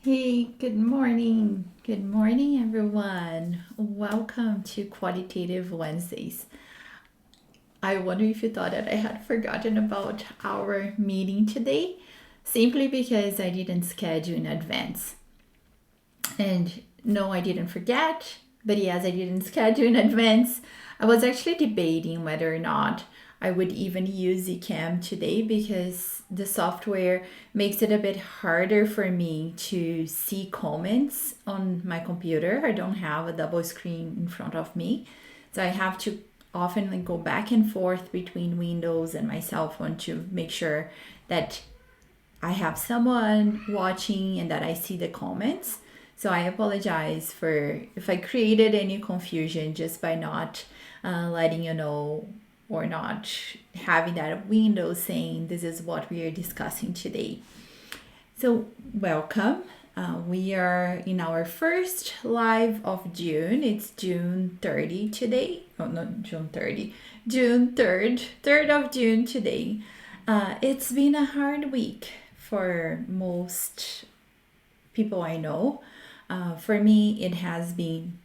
Hey, good morning. Good morning, everyone. Welcome to Qualitative Wednesdays. I wonder if you thought that I had forgotten about our meeting today, simply because I didn't schedule in advance. And no, I didn't forget, but yes, I didn't schedule in advance. I was actually debating whether or not I would even use Ecamm today because the software makes it a bit harder for me to see comments on my computer. I don't have a double screen in front of me, so I have to often go back and forth between Windows and my cell phone to make sure that I have someone watching and that I see the comments. So I apologize for if I created any confusion just by not letting you know or not having that window saying this is what we are discussing today. So, welcome. We are in our first live of June. It's June 30 today. Oh, not June 30. June 3rd. 3rd of June today. It's been a hard week for most people I know. For me, it has been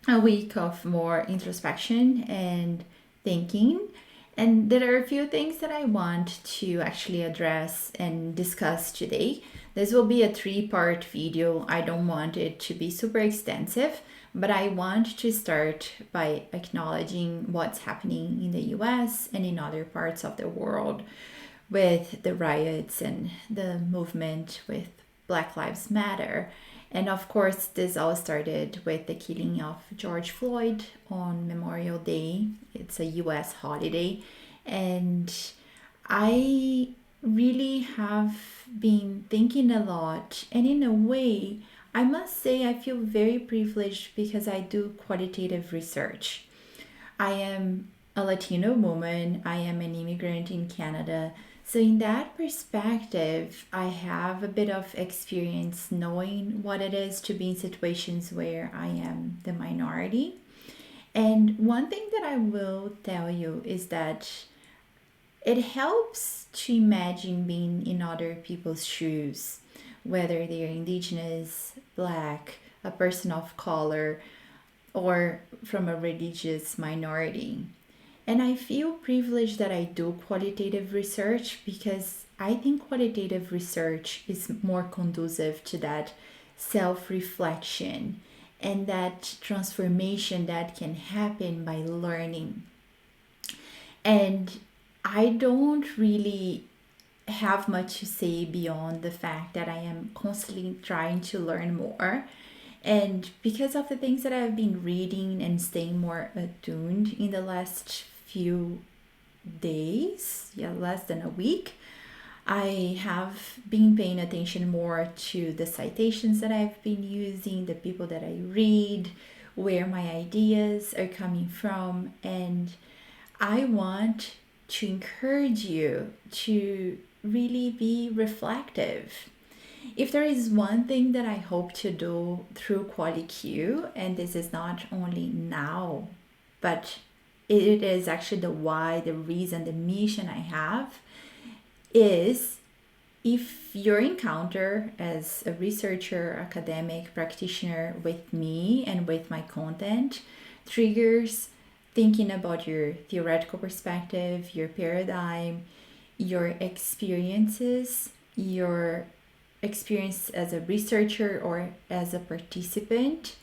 a week of more introspection and thinking. And there are a few things that I want to actually address and discuss today. This will be a three-part video. I don't want it to be super extensive, but I want to start by acknowledging what's happening in the US and in other parts of the world with the riots and the movement with Black Lives Matter. And of course, this all started with the killing of George Floyd on Memorial Day. It's a US holiday. And I really have been thinking a lot. And in a way, I must say I feel very privileged because I do qualitative research. I am a Latino woman, I am an immigrant in Canada. So, in that perspective, I have a bit of experience knowing what it is to be in situations where I am the minority. And one thing that I will tell you is that it helps to imagine being in other people's shoes, whether they are indigenous, black, a person of color, or from a religious minority. And I feel privileged that I do qualitative research because I think qualitative research is more conducive to that self reflection and that transformation that can happen by learning. And I don't really have much to say beyond the fact that I am constantly trying to learn more. And because of the things that I've been reading and staying more attuned in the last few days, yeah, less than a week, I have been paying attention more to the citations that I've been using, the people that I read, where my ideas are coming from, and I want to encourage you to really be reflective. If there is one thing that I hope to do through QualiQ, and this is not only now, but it is actually the why, the reason, the mission I have, is if your encounter as a researcher, academic, practitioner with me and with my content triggers thinking about your theoretical perspective, your paradigm, your experiences, your experience as a researcher or as a participant,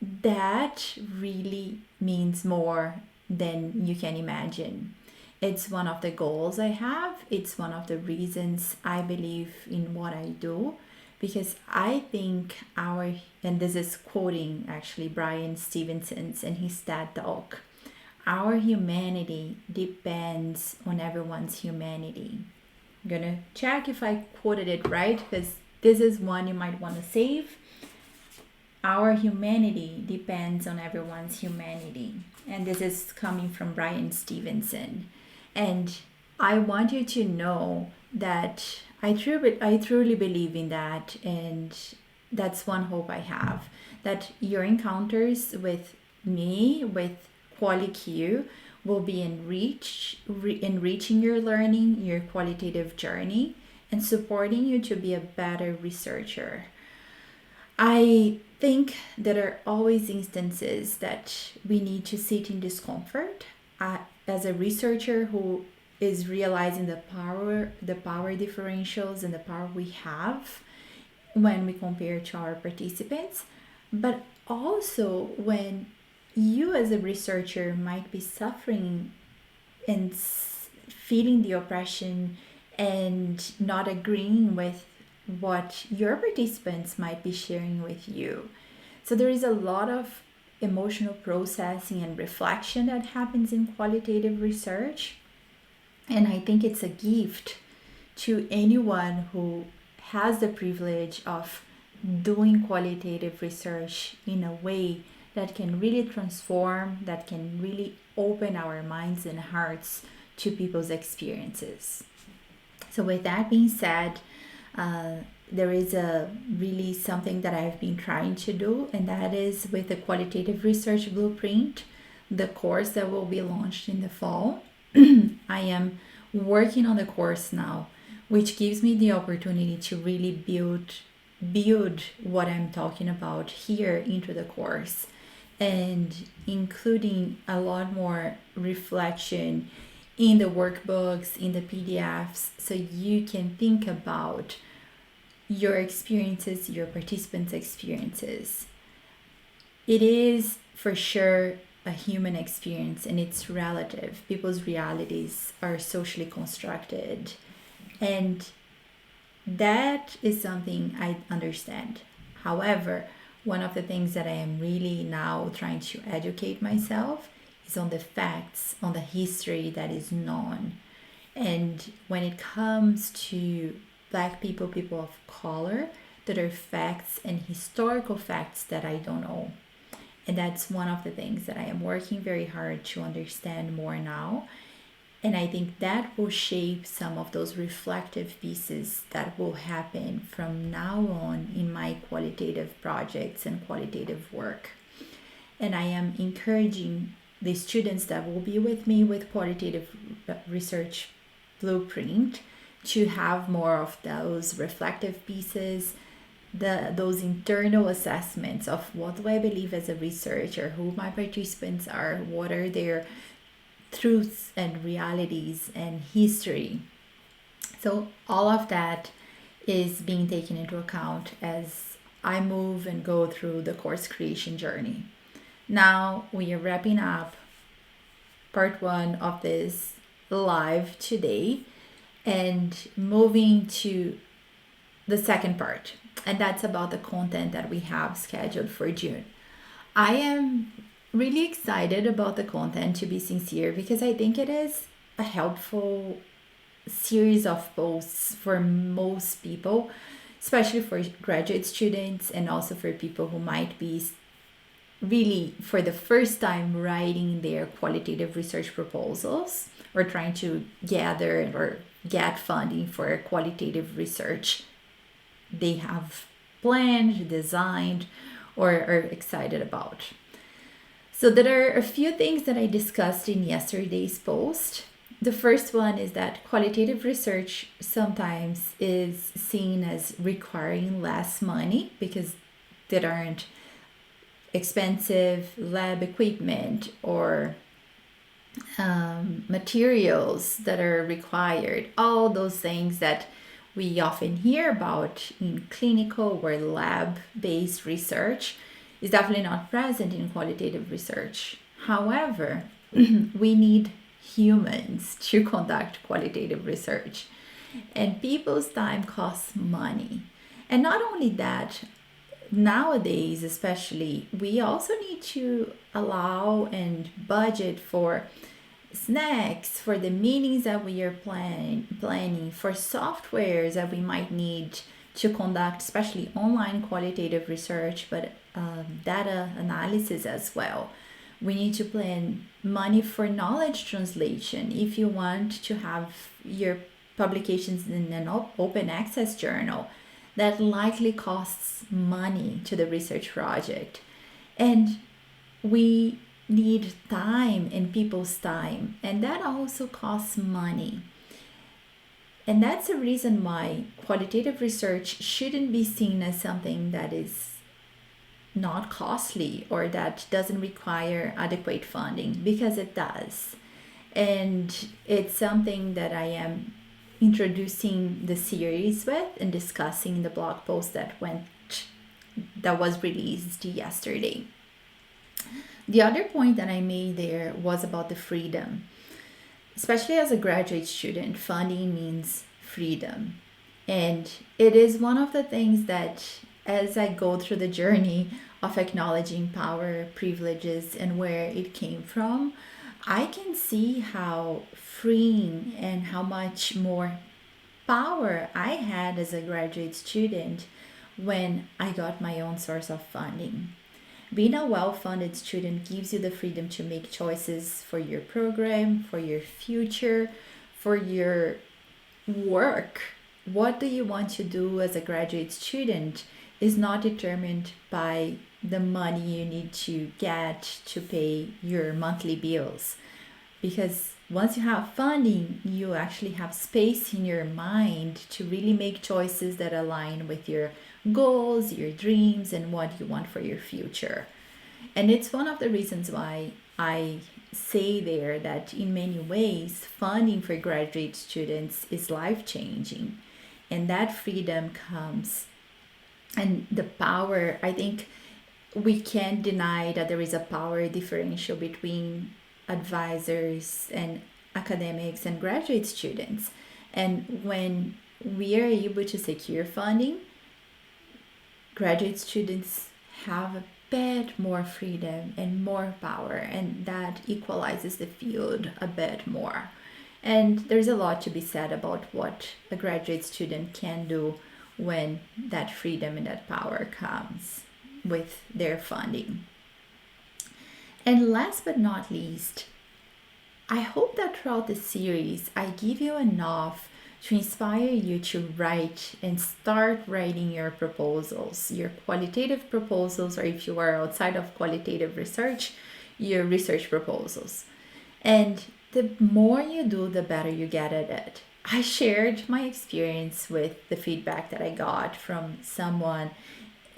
that really means more than you can imagine. It's one of the goals I have. It's one of the reasons I believe in what I do because I think and this is quoting actually Brian Stevenson's in his TED Talk, our humanity depends on everyone's humanity. I'm gonna check if I quoted it right because this is one you might want to save. Our humanity depends on everyone's humanity. And this is coming from Brian Stevenson. And I want you to know that I truly believe in that. And that's one hope I have, that your encounters with me, with QualiQ, will be enriching your learning, your qualitative journey, and supporting you to be a better researcher. I think there are always instances that we need to sit in discomfort. As a researcher who is realizing the power differentials and the power we have when we compare to our participants, but also when you as a researcher might be suffering and feeling the oppression and not agreeing with what your participants might be sharing with you. So there is a lot of emotional processing and reflection that happens in qualitative research. And I think it's a gift to anyone who has the privilege of doing qualitative research in a way that can really transform, that can really open our minds and hearts to people's experiences. So, with that being said, there is a really something that I've been trying to do, and that is with the Qualitative Research Blueprint, the course that will be launched in the fall. I am working on the course now, which gives me the opportunity to really build what I'm talking about here into the course, and including a lot more reflection in the workbooks, in the PDFs, so you can think about your experiences, your participants' experiences. It is for sure a human experience and it's relative. People's realities are socially constructed, and that is something I understand. However, one of the things that I am really now trying to educate myself is on the facts, on the history that is known. And when it comes to Black people, people of color, there are facts and historical facts that I don't know. And that's one of the things that I am working very hard to understand more now. And I think that will shape some of those reflective pieces that will happen from now on in my qualitative projects and qualitative work. And I am encouraging the students that will be with me with Qualitative Research Blueprint to have more of those reflective pieces, those internal assessments of what do I believe as a researcher, who my participants are, what are their truths and realities and history. So all of that is being taken into account as I move and go through the course creation journey. Now we are wrapping up part 1 of this live today and moving to the second part, and that's about the content that we have scheduled for June. I am really excited about the content, to be sincere, because I think it is a helpful series of posts for most people, especially for graduate students and also for people who might be really for the first time writing their qualitative research proposals or trying to gather or get funding for qualitative research they have planned, designed, or are excited about. So there are a few things that I discussed in yesterday's post. The first one is that qualitative research sometimes is seen as requiring less money because there aren't expensive lab equipment or materials that are required. All those things that we often hear about in clinical or lab-based research is definitely not present in qualitative research. However, we need humans to conduct qualitative research, and people's time costs money. And not only that, nowadays especially, we also need to allow and budget for snacks, for the meetings that we are planning, for softwares that we might need to conduct, especially online qualitative research, but data analysis as well. We need to plan money for knowledge translation. If you want to have your publications in an open access journal, that likely costs money to the research project. And we need time and people's time, and that also costs money. And that's the reason why qualitative research shouldn't be seen as something that is not costly or that doesn't require adequate funding, because it does. And it's something that I am introducing the series with and discussing in the blog post that was released yesterday. The other point that I made there was about the freedom. Especially as a graduate student, funding means freedom. And it is one of the things that, as I go through the journey of acknowledging power, privileges, and where it came from, I can see how freeing and how much more power I had as a graduate student when I got my own source of funding. Being a well funded student gives you the freedom to make choices for your program, for your future, for your work. What do you want to do as a graduate student is not determined by the money you need to get to pay your monthly bills. Because once you have funding, you actually have space in your mind to really make choices that align with your goals, your dreams, and what you want for your future. And it's one of the reasons why I say there that in many ways, funding for graduate students is life changing. And that freedom comes, and the power, I think we can't deny that there is a power differential between advisors and academics and graduate students. And when we are able to secure funding, graduate students have a bit more freedom and more power, and that equalizes the field a bit more. And there's a lot to be said about what a graduate student can do when that freedom and that power comes with their funding. And last but not least, I hope that throughout the series I give you enough to inspire you to write and start writing your proposals, your qualitative proposals, or if you are outside of qualitative research, your research proposals. And the more you do, the better you get at it. I shared my experience with the feedback that I got from someone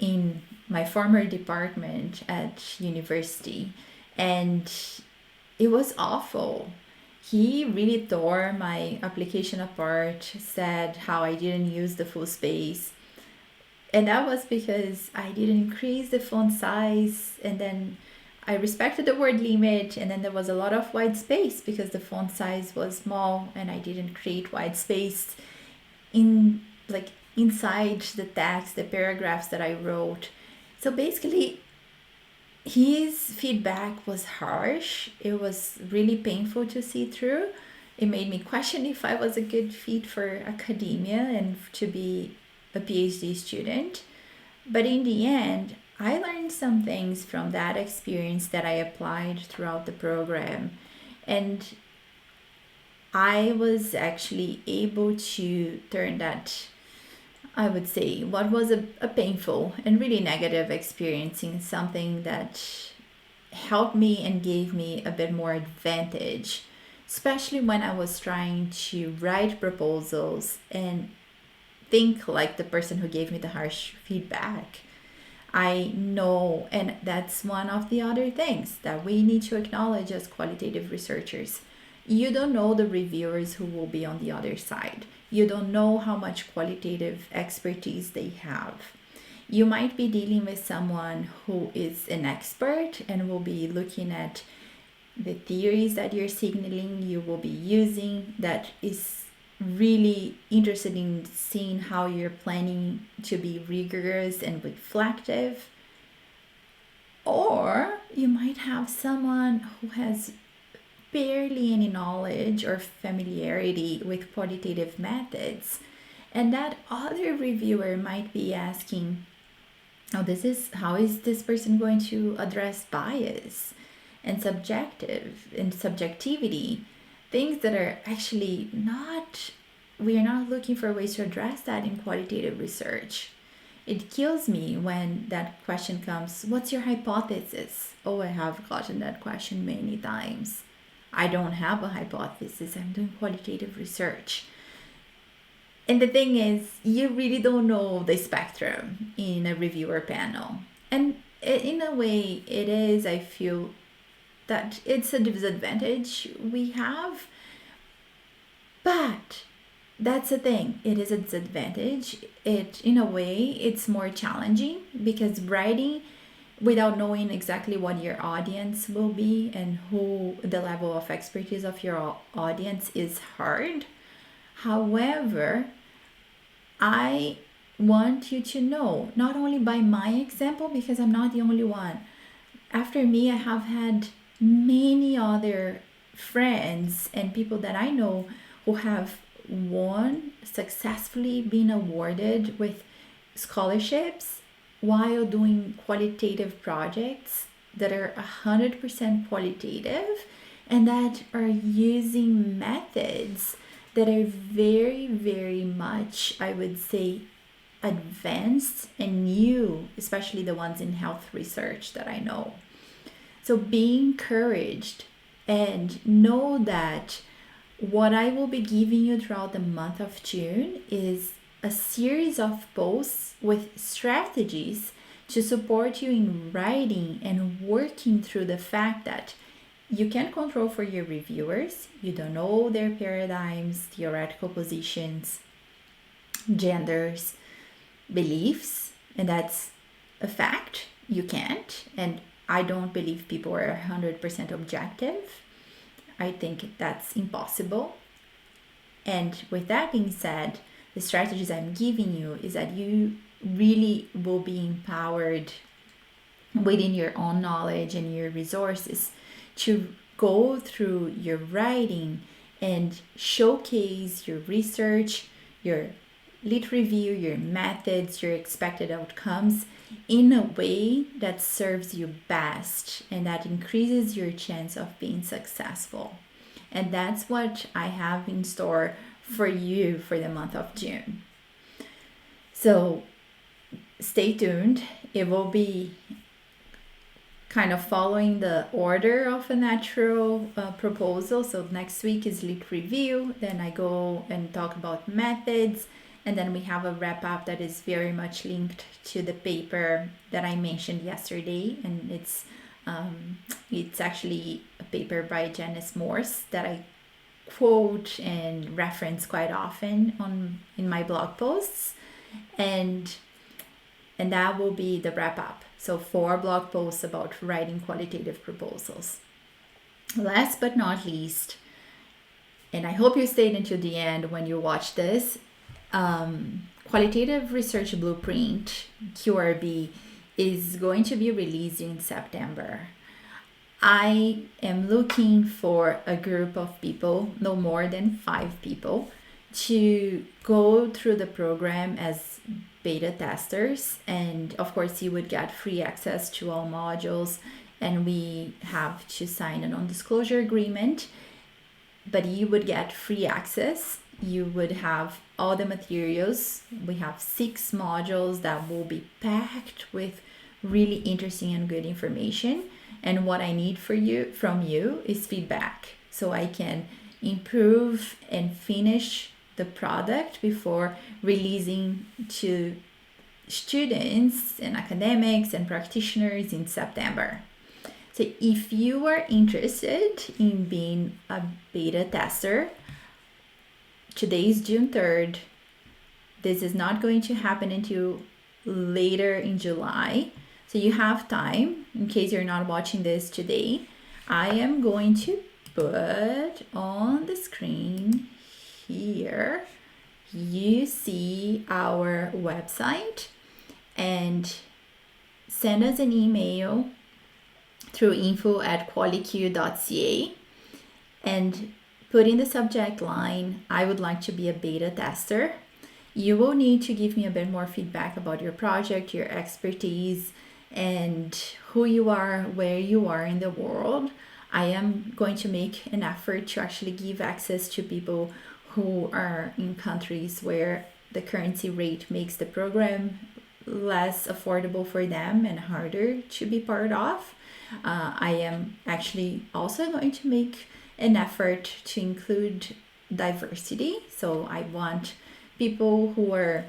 in my former department at university, and it was awful. He really tore my application apart, said how I didn't use the full space. And that was because I didn't increase the font size, and then I respected the word limit, and then there was a lot of white space because the font size was small and I didn't create white space in like inside the text, the paragraphs that I wrote. So basically, his feedback was harsh. It was really painful to see through. It made me question if I was a good fit for academia and to be a PhD student. But in the end, I learned some things from that experience that I applied throughout the program. And I was actually able to turn that, I would say, what was a painful and really negative experience in something that helped me and gave me a bit more advantage, especially when I was trying to write proposals and think like the person who gave me the harsh feedback. I know, and that's one of the other things that we need to acknowledge as qualitative researchers. You don't know the reviewers who will be on the other side. You don't know how much qualitative expertise they have. You might be dealing with someone who is an expert and will be looking at the theories that you're signaling you will be using, that is really interested in seeing how you're planning to be rigorous and reflective. Or you might have someone who has barely any knowledge or familiarity with qualitative methods, and that other reviewer might be asking, how is this person going to address bias and subjectivity, things that are actually not, we are not looking for ways to address that in qualitative research. It kills me when that question comes, what's your hypothesis? Oh, I have gotten that question many times. I don't have a hypothesis. I'm doing qualitative research. And the thing is, you really don't know the spectrum in a reviewer panel. And in a way, it is, I feel, that it's a disadvantage we have. But that's the thing, it is a disadvantage. It, in a way, it's more challenging because writing without knowing exactly what your audience will be and who the level of expertise of your audience is hard. However, I want you to know, not only by my example, because I'm not the only one. After me, I have had many other friends and people that I know who have won, successfully been awarded with scholarships while doing qualitative projects that are 100% qualitative and that are using methods that are very, very much, I would say, advanced and new, especially the ones in health research that I know. So be encouraged and know that what I will be giving you throughout the month of June is a series of posts with strategies to support you in writing and working through the fact that you can't control for your reviewers. You don't know their paradigms, theoretical positions, genders, beliefs, and that's a fact. You can't. And I don't believe people are 100% objective. I think that's impossible. And with that being said, the strategies I'm giving you is that you really will be empowered within your own knowledge and your resources to go through your writing and showcase your research, your lit review, your methods, your expected outcomes in a way that serves you best and that increases your chance of being successful. And that's what I have in store for you for the month of June. So stay tuned. It will be kind of following the order of a natural proposal. So next week is lit review, then I go and talk about methods, and then we have a wrap up that is very much linked to the paper that I mentioned yesterday, and it's actually a paper by Janice Morse that I quote and reference quite often in my blog posts, and that will be the wrap up. So 4 blog posts about writing qualitative proposals. Last but not least, and I hope you stayed until the end when you watch this, Qualitative Research Blueprint, QRB, is going to be released in September. I am looking for a group of people, no more than 5 people, to go through the program as beta testers. And of course, you would get free access to all modules, and we have to sign a non-disclosure agreement, but you would get free access. You would have all the materials. We have 6 modules that will be packed with really interesting and good information. And what I need from you is feedback so I can improve and finish the product before releasing to students and academics and practitioners in September. So if you are interested in being a beta tester, today is June 3rd. This is not going to happen until later in July. So you have time in case you're not watching this today. I am going to put on the screen here. You see our website, and send us an email through info@qualiq.ca and put in the subject line, I would like to be a beta tester. You will need to give me a bit more feedback about your project, your expertise, and who you are, where you are in the world. I am going to make an effort to actually give access to people who are in countries where the currency rate makes the program less affordable for them and harder to be part of. I am actually also going to make an effort to include diversity. So I want people who are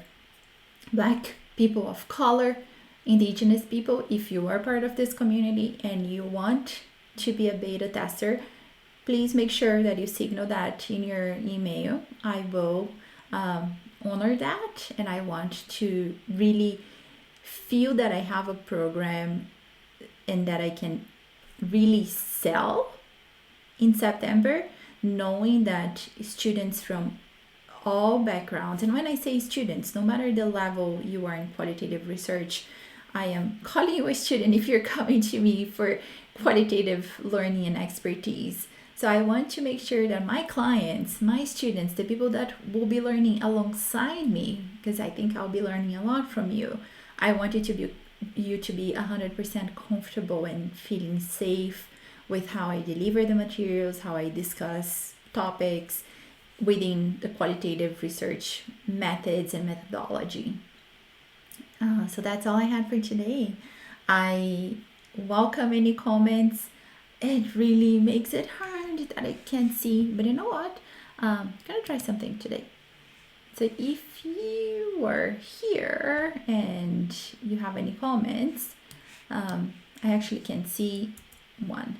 Black, people of color, Indigenous people. If you are part of this community and you want to be a beta tester, please make sure that you signal that in your email. I will honor that, and I want to really feel that I have a program and that I can really sell in September, knowing that students from all backgrounds, and when I say students, no matter the level you are in qualitative research, I am calling you a student if you're coming to me for qualitative learning and expertise. So I want to make sure that my clients, my students, the people that will be learning alongside me, because I think I'll be learning a lot from you, I want you to be 100% comfortable and feeling safe with how I deliver the materials, how I discuss topics within the qualitative research methods and methodology. So that's all I had for today. I welcome any comments. It really makes it hard that I can't see, but you know what? I'm gonna try something today. So if you are here and you have any comments, I actually can see one.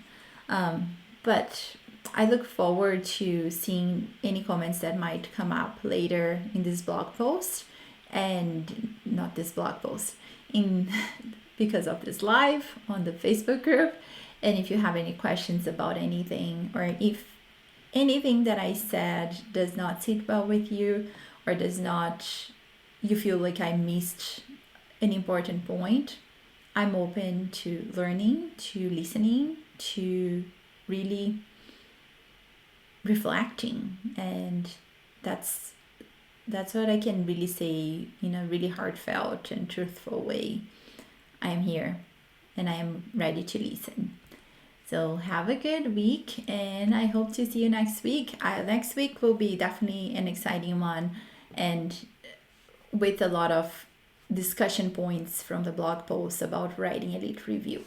But I look forward to seeing any comments that might come up later in this blog post, and not this blog post, in because of this live on the Facebook group. And if you have any questions about anything, or if anything that I said does not sit well with you, or you feel like I missed an important point, I'm open to learning, to listening, to really reflecting. And that's what I can really say in a really heartfelt and truthful way. I am here and I am ready to listen. So have a good week, and I hope to see you next week. Next week will be definitely an exciting one, and with a lot of discussion points from the blog post about writing a lit review.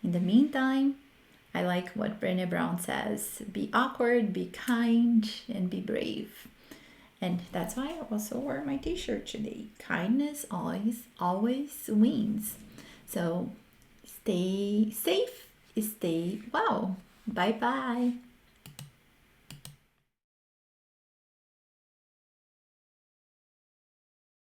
In the meantime, I like what Brené Brown says: be awkward, be kind, and be brave. And that's why I also wore my t-shirt today. Kindness always wins. So stay safe, stay well. Bye bye.